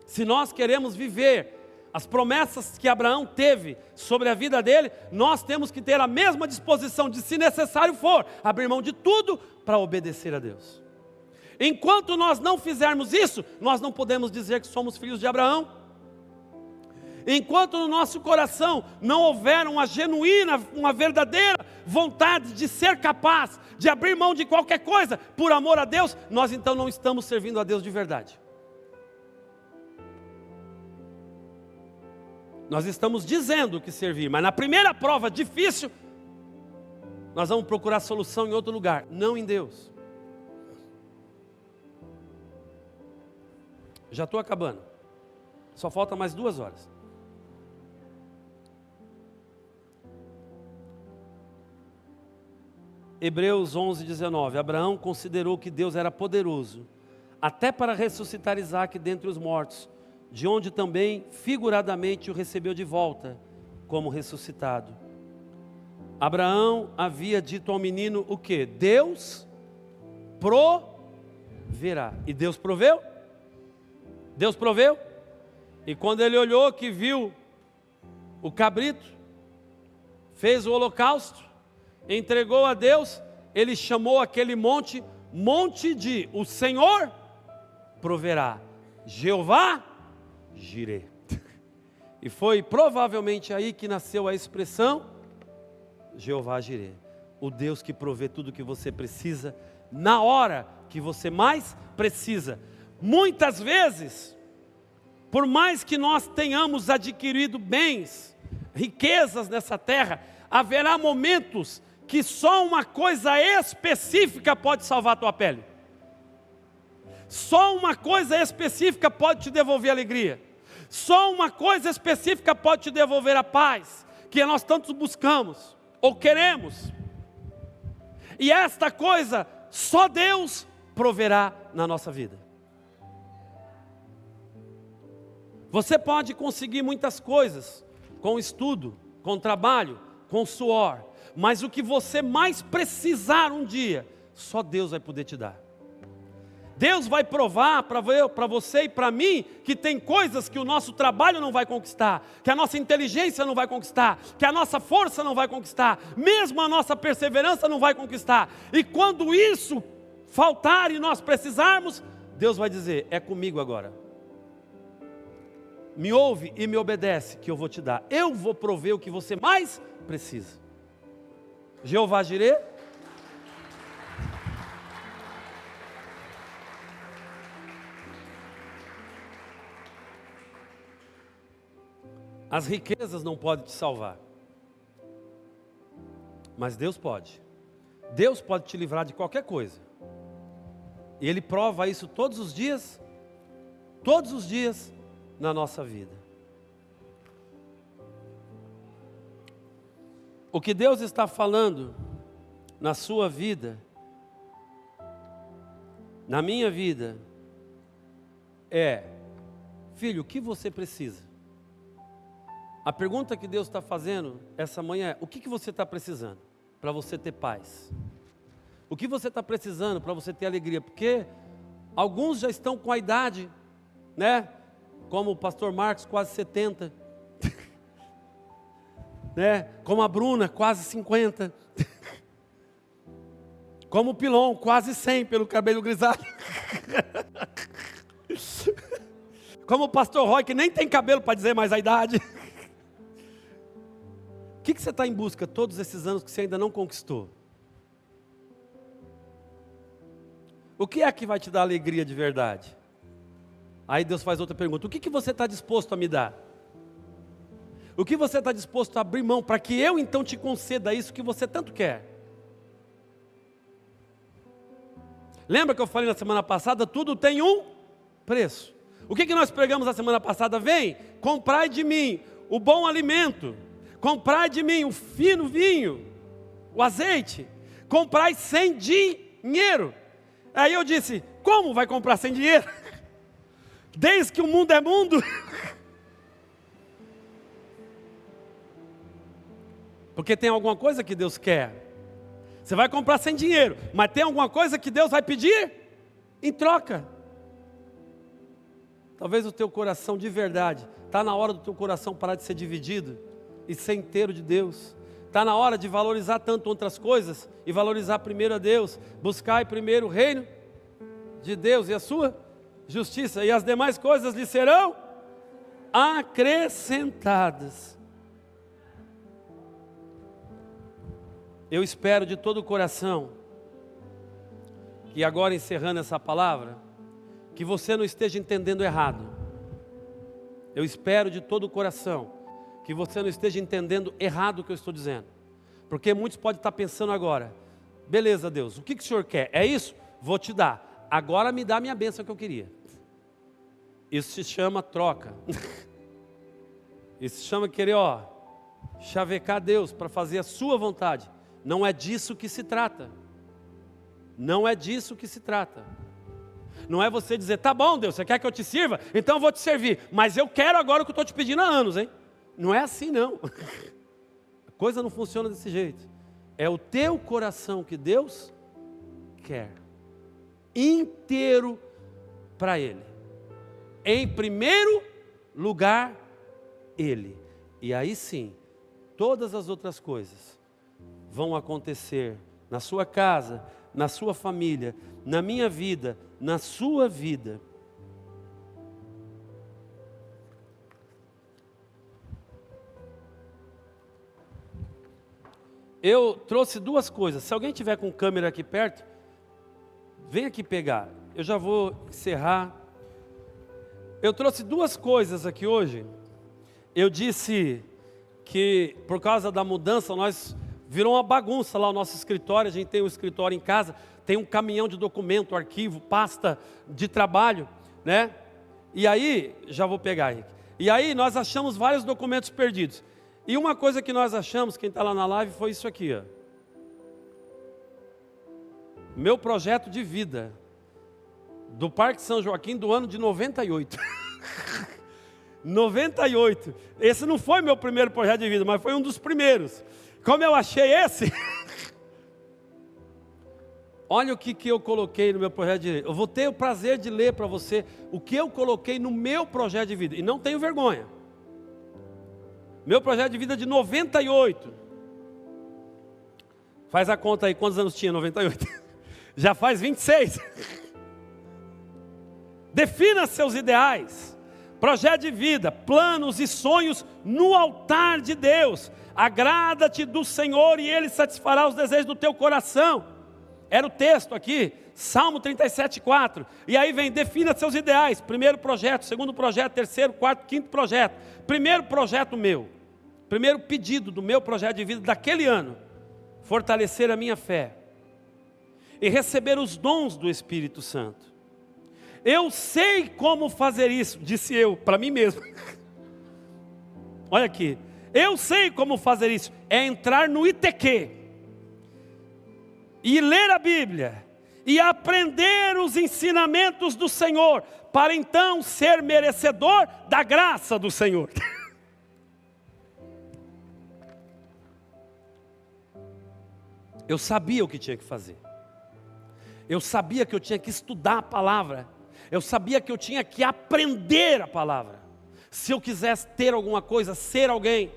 Se nós queremos viver as promessas que Abraão teve sobre a vida dele, nós temos que ter a mesma disposição de, se necessário for, abrir mão de tudo para obedecer a Deus. Enquanto nós não fizermos isso, nós não podemos dizer que somos filhos de Abraão. enquanto no nosso coração não houver uma genuína, uma verdadeira vontade de ser capaz de abrir mão de qualquer coisa por amor a Deus, nós então não estamos servindo a Deus de verdade. Nós estamos dizendo que servir, mas na primeira prova difícil, nós vamos procurar solução em outro lugar, não em Deus. Já estou acabando. Só falta mais 2 horas. Hebreus 11:19. Abraão considerou que Deus era poderoso, até para ressuscitar Isaque dentre os mortos, de onde também figuradamente o recebeu de volta, como ressuscitado. Abraão havia dito ao menino o quê? Deus proverá. E Deus proveu? Deus proveu? E quando ele olhou que viu o cabrito, fez o holocausto, entregou a Deus, ele chamou aquele monte, monte de o Senhor proverá, Jeová Jireh. E foi provavelmente aí que nasceu a expressão Jeová Jireh, o Deus que provê tudo que você precisa, na hora que você mais precisa. Muitas vezes, por mais que nós tenhamos adquirido bens, riquezas nessa terra, haverá momentos que só uma coisa específica pode salvar a tua pele. Só uma coisa específica pode te devolver alegria. Só uma coisa específica pode te devolver a paz, que nós tanto buscamos, ou queremos. E esta coisa, só Deus proverá na nossa vida. Você pode conseguir muitas coisas, com estudo, com trabalho, com suor, mas o que você mais precisar um dia, só Deus vai poder te dar. Deus vai provar para você e para mim que tem coisas que o nosso trabalho não vai conquistar, que a nossa inteligência não vai conquistar, que a nossa força não vai conquistar, mesmo a nossa perseverança não vai conquistar. E quando isso faltar e nós precisarmos, Deus vai dizer, é comigo agora. Me ouve e me obedece que eu vou te dar. Eu vou prover o que você mais precisa. Jeová Jireh. As riquezas não podem te salvar, mas Deus pode. Deus pode te livrar de qualquer coisa. E Ele prova isso todos os dias na nossa vida. O que Deus está falando na sua vida, na minha vida, é: filho, o que você precisa? A pergunta que Deus está fazendo essa manhã é: o que você está precisando para você ter paz? O que você está precisando para você ter alegria? Porque alguns já estão com a idade, né? Como o pastor Marcos, quase 70. Né? Como a Bruna, quase 50. Como o Pilon, quase 100 pelo cabelo grisalho. Como o pastor Roy, que nem tem cabelo para dizer mais a idade. O que você está em busca todos esses anos que você ainda não conquistou? O que é que vai te dar alegria de verdade? Aí Deus faz outra pergunta: o que você está disposto a me dar? O que você está disposto a abrir mão para que eu então te conceda isso que você tanto quer? Lembra que eu falei na semana passada? Tudo tem um preço. O que nós pregamos na semana passada? Vem, comprai de mim o bom alimento, comprai de mim o fino vinho, o azeite, comprai sem dinheiro. Aí eu disse: como vai comprar sem dinheiro? Desde que o mundo é mundo. Porque tem alguma coisa que Deus quer. Você vai comprar sem dinheiro, mas tem alguma coisa que Deus vai pedir em troca. Talvez o teu coração de verdade, está na hora do teu coração parar de ser dividido e ser inteiro de Deus. Está na hora de valorizar tanto outras coisas e valorizar primeiro a Deus. Buscai primeiro o reino de Deus e a sua justiça, e as demais coisas lhe serão acrescentadas. Eu espero de todo o coração que agora, encerrando essa palavra, que você não esteja entendendo errado. Eu espero de todo o coração que você não esteja entendendo errado o que eu estou dizendo. Porque muitos podem estar pensando agora: beleza, Deus, o que o Senhor quer? É isso? Vou te dar. Agora me dá a minha bênção que eu queria. Isso se chama troca. Isso se chama querer, chavecar Deus para fazer a sua vontade. Não é disso que se trata. Não é disso que se trata. Não é você dizer: tá bom, Deus, você quer que eu te sirva? Então eu vou te servir. Mas eu quero agora o que eu estou te pedindo há anos, hein? Não é assim, não. A coisa não funciona desse jeito. É o teu coração que Deus quer. Inteiro para Ele. Em primeiro lugar, Ele. E aí sim, todas as outras coisas vão acontecer na sua casa, na sua família, na minha vida, na sua vida. Eu trouxe duas coisas. Se alguém tiver com câmera aqui perto, vem aqui pegar. Eu já vou encerrar. Eu trouxe duas coisas aqui hoje. Eu disse que por causa da mudança virou uma bagunça lá o nosso escritório. A gente tem um escritório em casa, tem um caminhão de documento, arquivo, pasta de trabalho, né? E aí, já vou pegar, Henrique. E aí nós achamos vários documentos perdidos. E uma coisa que nós achamos, quem está lá na live, foi isso aqui, ó. Meu projeto de vida, do Parque São Joaquim, do ano de 98. 98. Esse não foi meu primeiro projeto de vida, mas foi um dos primeiros. Como eu achei esse? Olha o que eu coloquei no meu projeto de vida. Eu vou ter o prazer de ler para você o que eu coloquei no meu projeto de vida. E não tenho vergonha. Meu projeto de vida de 98. Faz a conta aí, quantos anos tinha 98? Já faz 26. Defina seus ideais. Projeto de vida, planos e sonhos no altar de Deus. Agrada-te do Senhor e Ele satisfará os desejos do teu coração. Era o texto aqui, Salmo 37:4. E aí vem: defina seus ideais. Primeiro projeto, segundo projeto, terceiro, quarto, quinto projeto. Primeiro projeto meu, primeiro pedido do meu projeto de vida daquele ano: fortalecer a minha fé e receber os dons do Espírito Santo. Eu sei como fazer isso, disse eu para mim mesmo. Olha aqui, eu sei como fazer isso. É entrar no ITQ e ler a Bíblia e aprender os ensinamentos do Senhor, para então ser merecedor da graça do Senhor. Eu sabia o que tinha que fazer. Eu sabia que eu tinha que estudar a palavra. Eu sabia que eu tinha que aprender a palavra. Se eu quisesse ter alguma coisa, ser alguém.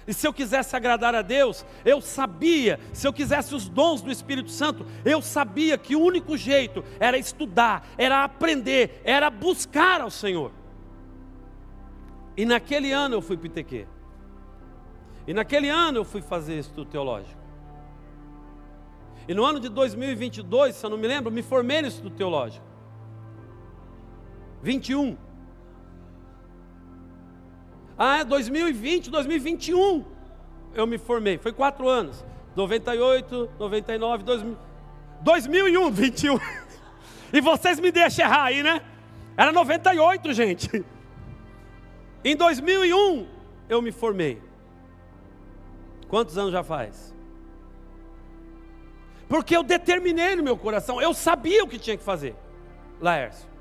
E se eu quisesse agradar a Deus, eu sabia. Se eu quisesse os dons do Espírito Santo, eu sabia que o único jeito era estudar, era aprender, era buscar ao Senhor. E naquele ano eu fui para o ITQ. E naquele ano eu fui fazer estudo teológico. E no ano de 2022, se eu não me lembro, me formei no estudo teológico. 21. 2020, 2021 eu me formei. Foi 4 anos. 98, 99, 2000, 2001, 21. E vocês me deixam errar aí, né? Era 98, gente. Em 2001 eu me formei. Quantos anos já faz? Porque eu determinei no meu coração. Eu sabia o que tinha que fazer, Laércio.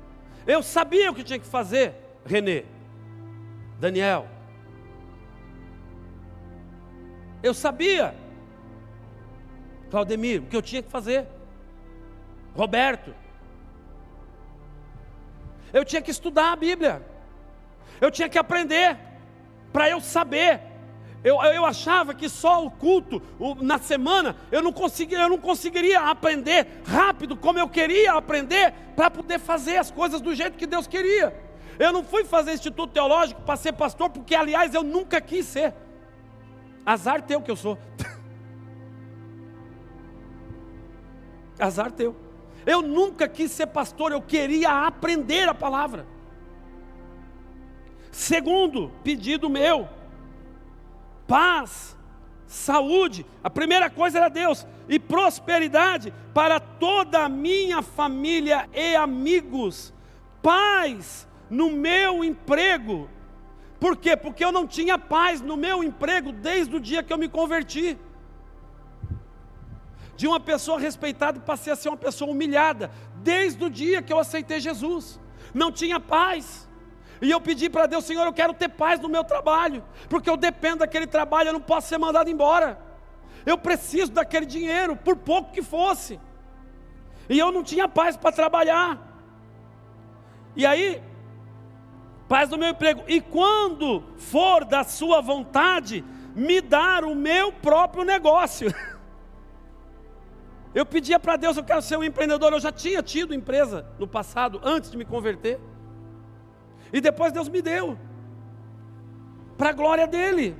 Eu sabia o que tinha que fazer, Renê, Daniel. Eu sabia, Claudemir, o que eu tinha que fazer. Roberto. Eu tinha que estudar a Bíblia. Eu tinha que aprender, para eu saber. Eu achava que só o culto, na semana, eu não conseguiria aprender rápido como eu queria aprender, para poder fazer as coisas do jeito que Deus queria. Eu não fui fazer instituto teológico para ser pastor, porque aliás eu nunca quis ser. Azar teu que eu sou. Azar teu. Eu nunca quis ser pastor, eu queria aprender a palavra. Segundo pedido meu, paz, saúde. A primeira coisa era Deus. E prosperidade para toda a minha família e amigos. Paz no meu emprego. Por quê? Porque eu não tinha paz no meu emprego desde o dia que eu me converti. De uma pessoa respeitada passei a ser uma pessoa humilhada, desde o dia que eu aceitei Jesus. Não tinha paz. E eu pedi para Deus: Senhor, eu quero ter paz no meu trabalho, porque eu dependo daquele trabalho, eu não posso ser mandado embora. Eu preciso daquele dinheiro, por pouco que fosse. E eu não tinha paz para trabalhar. E aí, paz no meu emprego. E quando for da sua vontade, me dar o meu próprio negócio. Eu pedia para Deus: eu quero ser um empreendedor. Eu já tinha tido empresa no passado, antes de me converter. E depois Deus me deu, para a glória dEle.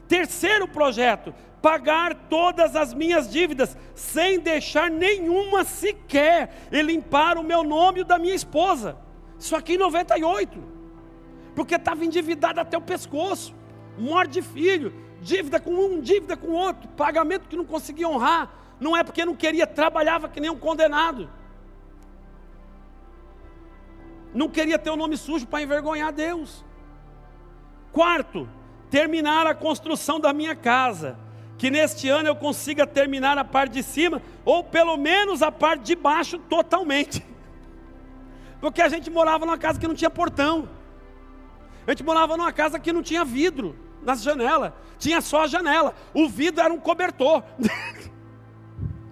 Terceiro projeto: pagar todas as minhas dívidas, sem deixar nenhuma sequer, e limpar o meu nome e o da minha esposa. Isso aqui em 98, porque estava endividado até o pescoço, morte de filho, dívida com um, dívida com outro, pagamento que não conseguia honrar. Não é porque não queria, trabalhava que nem um condenado. Não queria ter o nome sujo para envergonhar Deus. Quarto, terminar a construção da minha casa, que neste ano eu consiga terminar a parte de cima, ou pelo menos a parte de baixo totalmente. Porque a gente morava numa casa que não tinha portão. A gente morava numa casa que não tinha vidro nas janelas, tinha só a janela. O vidro era um cobertor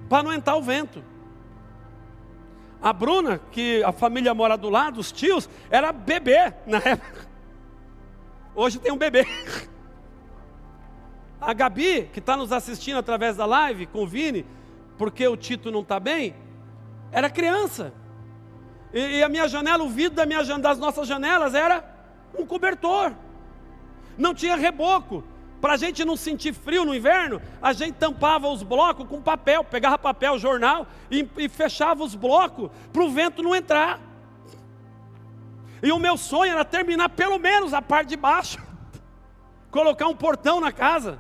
para não entrar o vento. A Bruna, que a família mora do lado, os tios, era bebê na época. Hoje tem um bebê. A Gabi, que está nos assistindo através da live com o Vini, porque o Tito não está bem, era criança. E a minha janela, o vidro das nossas janelas era um cobertor. Não tinha reboco. Para a gente não sentir frio no inverno, a gente tampava os blocos com papel, pegava papel, jornal e fechava os blocos para o vento não entrar. E o meu sonho era terminar pelo menos a parte de baixo, colocar um portão na casa.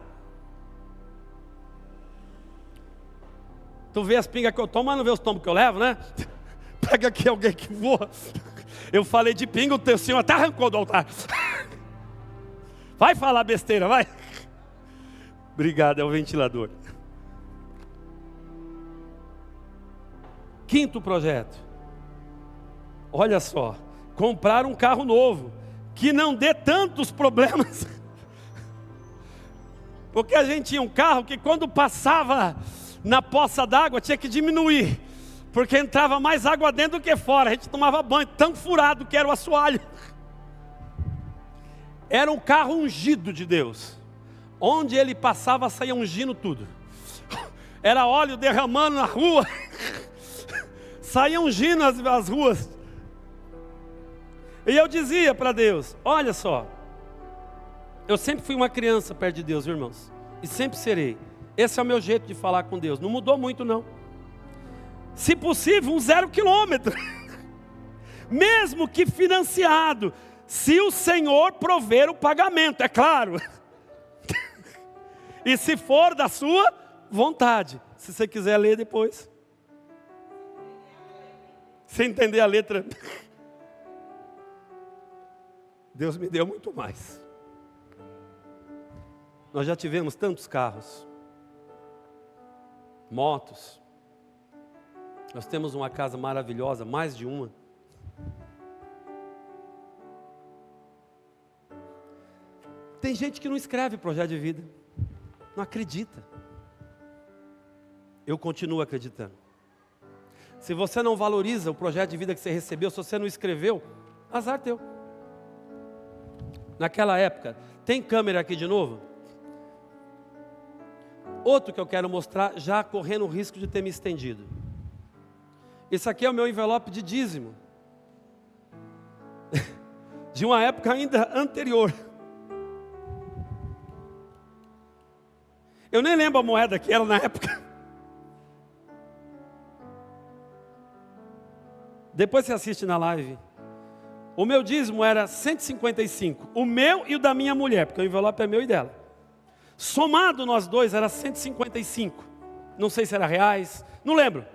Tu vê as pingas que eu tomo, mas não vê os tombos que eu levo, né? Pega aqui alguém que voa. Eu falei de pinga, o teu senhor até arrancou do altar. Vai falar besteira, vai. Obrigado, é o ventilador. Quinto projeto. Olha só, comprar um carro novo, que não dê tantos problemas. Porque a gente tinha um carro que quando passava na poça d'água tinha que diminuir, porque entrava mais água dentro do que fora. A gente tomava banho, tão furado que era o assoalho. Era um carro ungido de Deus. Onde ele passava, saía ungindo tudo. Era óleo derramando na rua. Saía ungindo as ruas. E eu dizia para Deus: olha só, eu sempre fui uma criança perto de Deus, irmãos, e sempre serei. Esse é o meu jeito de falar com Deus. Não mudou muito não. Se possível, um 0 quilômetro. Mesmo que financiado, se o Senhor prover o pagamento, é claro. E se for da sua vontade. Se você quiser ler depois. Se entender a letra. Deus me deu muito mais. Nós já tivemos tantos carros, motos. Nós temos uma casa maravilhosa, mais de uma. Tem gente que não escreve projeto de vida. Não acredita. Eu continuo acreditando. Se você não valoriza o projeto de vida que você recebeu, se você não escreveu, azar teu. Naquela época, tem câmera aqui de novo? Outro que eu quero mostrar, já correndo o risco de ter me estendido. Esse aqui é o meu envelope de dízimo. de uma época ainda anterior. Eu nem lembro a moeda que era na época. Depois você assiste na live. O meu dízimo era 155. O meu e o da minha mulher, porque o envelope é meu e dela. Somado nós dois era 155. Não sei se era reais, não lembro.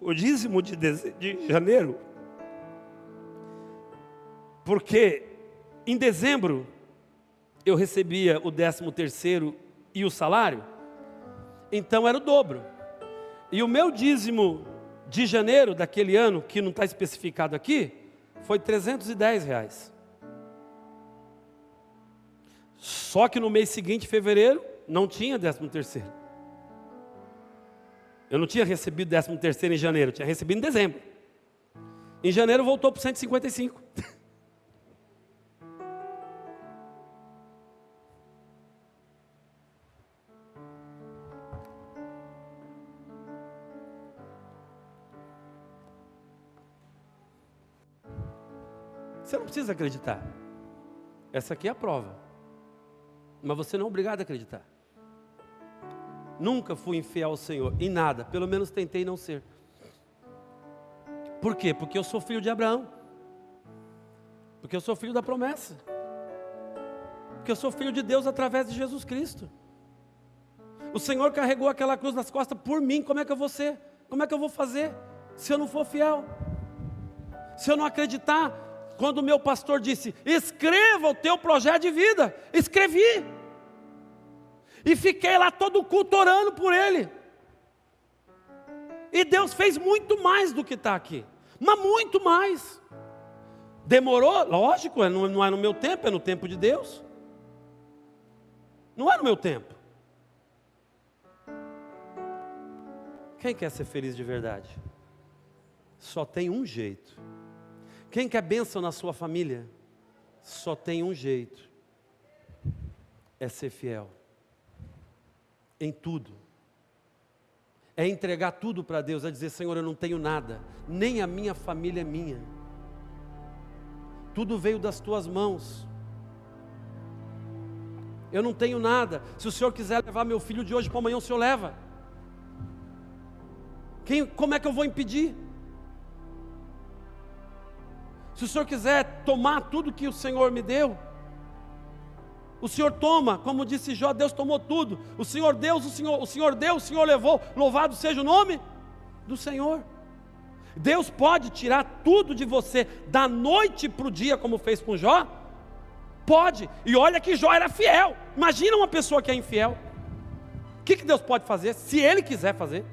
O dízimo de janeiro, porque em dezembro eu recebia o 13º e o salário, então era o dobro. E o meu dízimo de janeiro daquele ano, que não está especificado aqui, foi R$310. Só que no mês seguinte, fevereiro, não tinha 13º. Eu não tinha recebido 13º em janeiro, eu tinha recebido em dezembro. Em janeiro voltou para 155. Você não precisa acreditar. Essa aqui é a prova. Mas você não é obrigado a acreditar. Nunca fui infiel ao Senhor, em nada. Pelo menos tentei não ser. Por quê? Porque eu sou filho de Abraão. Porque eu sou filho da promessa. Porque eu sou filho de Deus através de Jesus Cristo. O Senhor carregou aquela cruz nas costas por mim. Como é que eu vou ser? Como é que eu vou fazer se eu não for fiel? Se eu não acreditar? Quando o meu pastor disse, escreva o teu projeto de vida, escrevi. E fiquei lá todo o culto orando por ele. E Deus fez muito mais do que está aqui. Mas muito mais. Demorou? Lógico, não é no meu tempo, é no tempo de Deus. Não é no meu tempo. Quem quer ser feliz de verdade? Só tem um jeito. Quem quer bênção na sua família? Só tem um jeito. É ser fiel. Em tudo. É entregar tudo para Deus. É dizer, Senhor, eu não tenho nada. Nem a minha família é minha. Tudo veio das tuas mãos. Eu não tenho nada. Se o Senhor quiser levar meu filho de hoje para amanhã, o Senhor leva. Como é que eu vou impedir? Se o Senhor quiser tomar tudo que o Senhor me deu, o Senhor toma, como disse Jó, Deus tomou tudo. O Senhor deu, o Senhor levou. Louvado seja o nome do Senhor. Deus pode tirar tudo de você da noite para o dia, como fez com Jó? Pode. E olha que Jó era fiel. Imagina uma pessoa que é infiel. O que Deus pode fazer? Se Ele quiser fazer.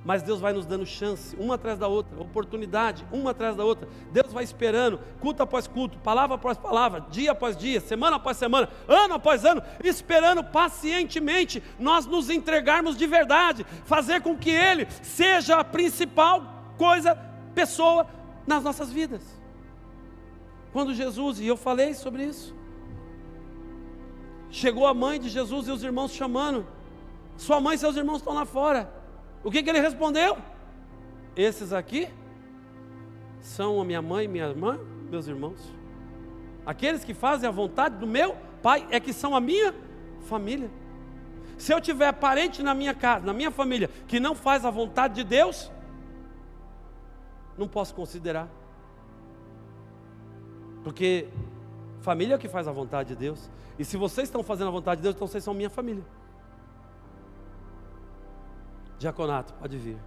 Mas Deus vai nos dando chance, uma atrás da outra, oportunidade, uma atrás da outra. Deus vai esperando, culto após culto, palavra após palavra, dia após dia, semana após semana, ano após ano, esperando pacientemente nós nos entregarmos de verdade, fazer com que Ele seja a principal pessoa nas nossas vidas. Quando Jesus, e eu falei sobre isso, chegou a mãe de Jesus e os irmãos chamando, sua mãe e seus irmãos estão lá fora. O que ele respondeu? Esses aqui são a minha mãe, minha irmã, meus irmãos. Aqueles que fazem a vontade do meu Pai é que são a minha família. Se eu tiver parente na minha casa, na minha família, que não faz a vontade de Deus, não posso considerar. Porque família é o que faz a vontade de Deus. E se vocês estão fazendo a vontade de Deus, então vocês são minha família. Diaconato, pode vir.